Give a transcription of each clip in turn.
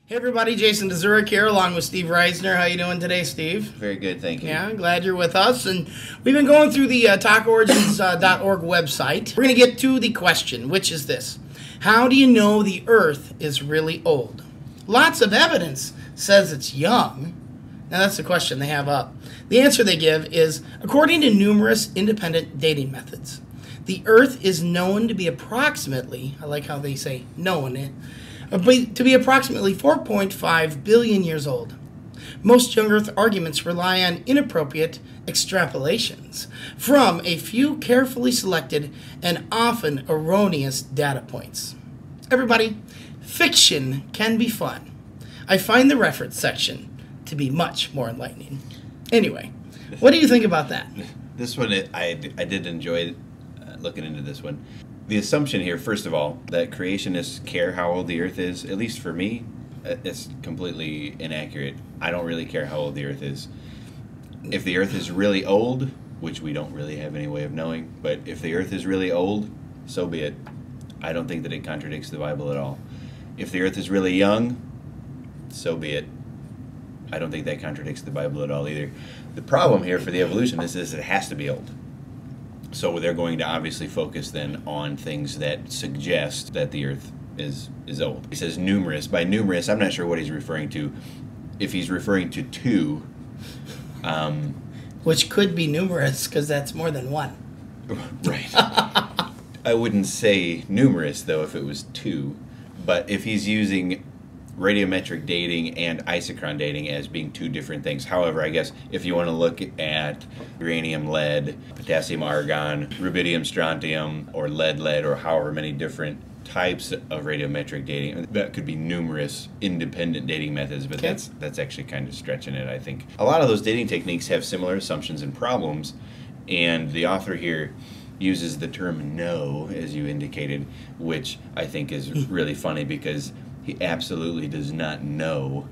Hey everybody, Jason Dezurek here along with Steve Reisner. How you doing today, Steve? Very good, thank you. Yeah, I'm glad you're with us. And we've been going through the talkorigins.org website. We're going to get to the question, which is this. How do you know the Earth is really old? Lots of evidence says it's young. Now that's the question they have up. The answer they give is, according to numerous independent dating methods, the Earth is known to be approximately, I like how they say known it, to be approximately 4.5 billion years old. Most young Earth arguments rely on inappropriate extrapolations from a few carefully selected and often erroneous data points. Everybody, fiction can be fun. I find the reference section to be much more enlightening. Anyway, what do you think about that? This one, I did enjoy looking into this one. The assumption here, first of all, that creationists care how old the Earth is, at least for me, it's completely inaccurate. I don't really care how old the Earth is. If the Earth is really old, which we don't really have any way of knowing, but if the Earth is really old, so be it. I don't think that it contradicts the Bible at all. If the Earth is really young, so be it. I don't think that contradicts the Bible at all either. The problem here for the evolutionists is it has to be old. So they're going to obviously focus then on things that suggest that the Earth is old. He says numerous. By numerous, I'm not sure what he's referring to. If he's referring to two, which could be numerous because that's more than one. Right. I wouldn't say numerous though if it was two, but if he's using radiometric dating and isochron dating as being two different things. However, I guess if you want to look at uranium, lead, potassium, argon, rubidium, strontium, or lead, or however many different types of radiometric dating, that could be numerous independent dating methods, but okay. that's actually kind of stretching it, I think. A lot of those dating techniques have similar assumptions and problems, and the author here uses the term know, as you indicated, which I think is really funny because he absolutely does not know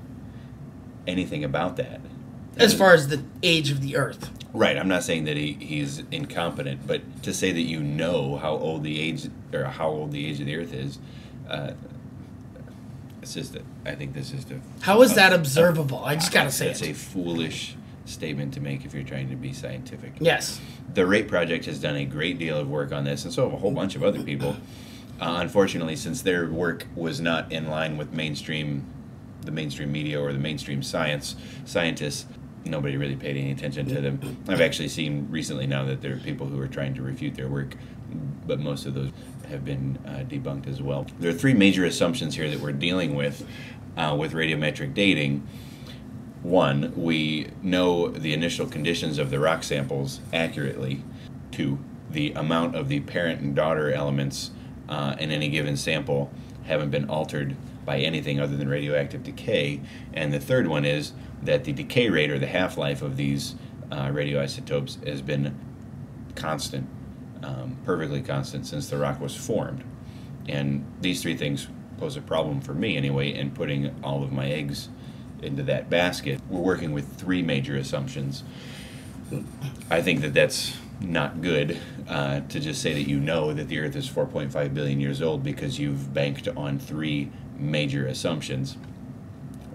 anything about that. As far as the age of the Earth. Right. I'm not saying that he's incompetent, but to say that you know how old the age of the Earth is, it's just I think this is how is that observable? I just gotta say that's a foolish statement to make if you're trying to be scientific. Yes. The RATE Project has done a great deal of work on this, and so have a whole bunch of other people. Unfortunately, since their work was not in line with the mainstream media or the mainstream scientists, nobody really paid any attention to them. I've actually seen recently now that there are people who are trying to refute their work, but most of those have been debunked as well. There are three major assumptions here that we're dealing with radiometric dating. One, we know the initial conditions of the rock samples accurately. Two, the amount of the parent and daughter elements in any given sample haven't been altered by anything other than radioactive decay. And the third one is that the decay rate or the half-life of these radioisotopes has been constant, perfectly constant since the rock was formed. And these three things pose a problem for me anyway in putting all of my eggs into that basket. We're working with three major assumptions. I think that that's not good to just say that you know that the Earth is 4.5 billion years old because you've banked on three major assumptions.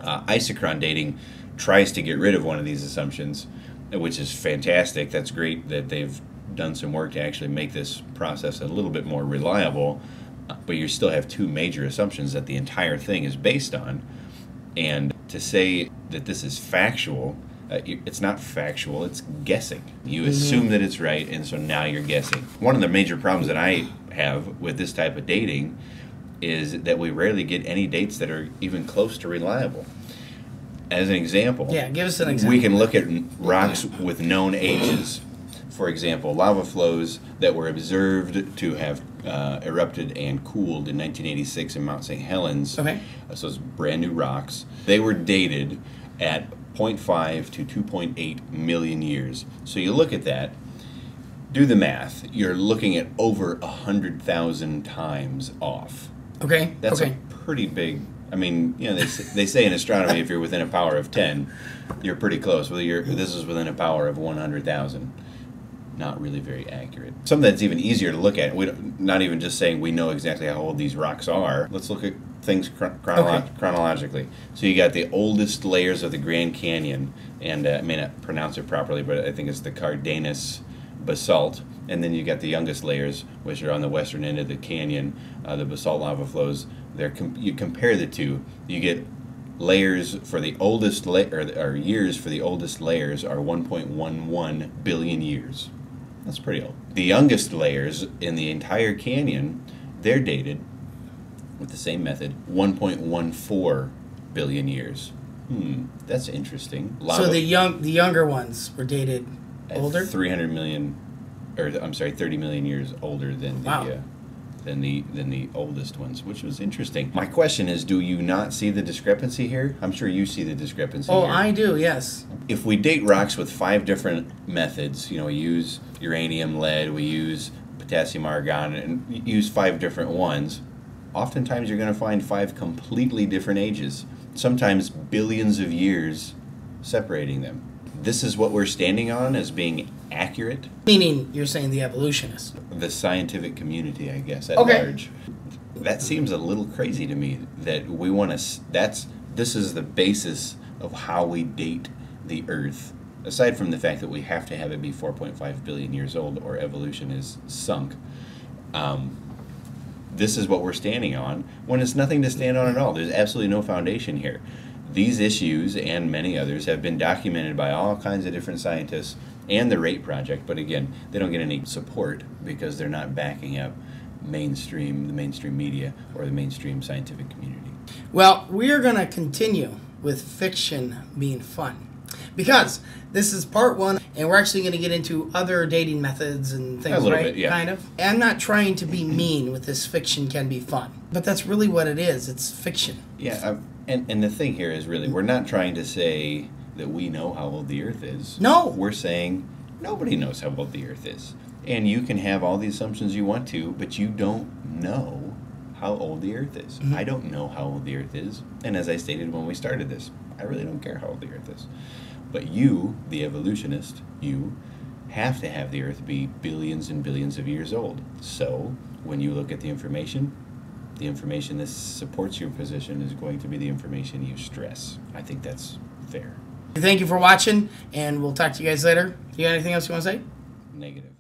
Isochron dating tries to get rid of one of these assumptions, which is fantastic. That's great that they've done some work to actually make this process a little bit more reliable, but you still have two major assumptions that the entire thing is based on. And to say that this is factual, it's not factual, it's guessing. You assume that it's right, and so now you're guessing. One of the major problems that I have with this type of dating is that we rarely get any dates that are even close to reliable. As an example, yeah, give us an example. We can look at rocks with known ages. For example, lava flows that were observed to have erupted and cooled in 1986 in Mount St. Helens. Okay. So it's brand new rocks. They were dated at 0.5 to 2.8 million years. So you look at that, do the math. You're looking at over 100,000 times off. Okay. That's a pretty big. I mean, you know, they say in astronomy if you're within a power of 10, you're pretty close. Well, this is within a power of 100,000. not really very accurate. Something that's even easier to look at, not even just saying we know exactly how old these rocks are. Let's look at things chronologically. So you got the oldest layers of the Grand Canyon, and I may not pronounce it properly, but I think it's the Cardenas basalt. And then you got the youngest layers, which are on the western end of the canyon, the basalt lava flows. You compare the two, you get layers for the oldest or years for the oldest layers are 1.11 billion years. That's pretty old. The youngest layers in the entire canyon, they're dated with the same method, 1.14 billion years. That's interesting. So the younger ones were dated older? 300 million, or I'm sorry, 30 million years older than the than the oldest ones, which was interesting. My question is, do you not see the discrepancy here? I'm sure you see the discrepancy here. Oh, I do, yes. If we date rocks with 5 different methods, we use uranium, lead, we use potassium, argon, and use 5 different ones, oftentimes you're going to find 5 completely different ages, sometimes billions of years separating them. This is what we're standing on as being accurate. Meaning, you're saying the evolutionists. The scientific community, I guess, at large. That seems a little crazy to me, that we want to, this is the basis of how we date the Earth. Aside from the fact that we have to have it be 4.5 billion years old or evolution is sunk. This is what we're standing on when it's nothing to stand on at all. There's absolutely no foundation here. These issues and many others have been documented by all kinds of different scientists and the RATE project, but again, they don't get any support because they're not backing up the mainstream media or the mainstream scientific community. Well, we're going to continue with fiction being fun, because this is part 1, and we're actually going to get into other dating methods and things, a little right? bit, yeah. Kind of. I'm not trying to be mean with this fiction can be fun, but that's really what it is. It's fiction. Yeah, and the thing here is really, we're not trying to say that we know how old the Earth is. No. We're saying nobody knows how old the Earth is. And you can have all the assumptions you want to, but you don't know how old the Earth is. I don't know how old the Earth is. And as I stated when we started this, I really don't care how old the Earth is. But you, the evolutionist, you have to have the Earth be billions and billions of years old. So when you look at the information that supports your position is going to be the information you stress. I think that's fair. Thank you for watching, and we'll talk to you guys later. You got anything else you want to say? Negative.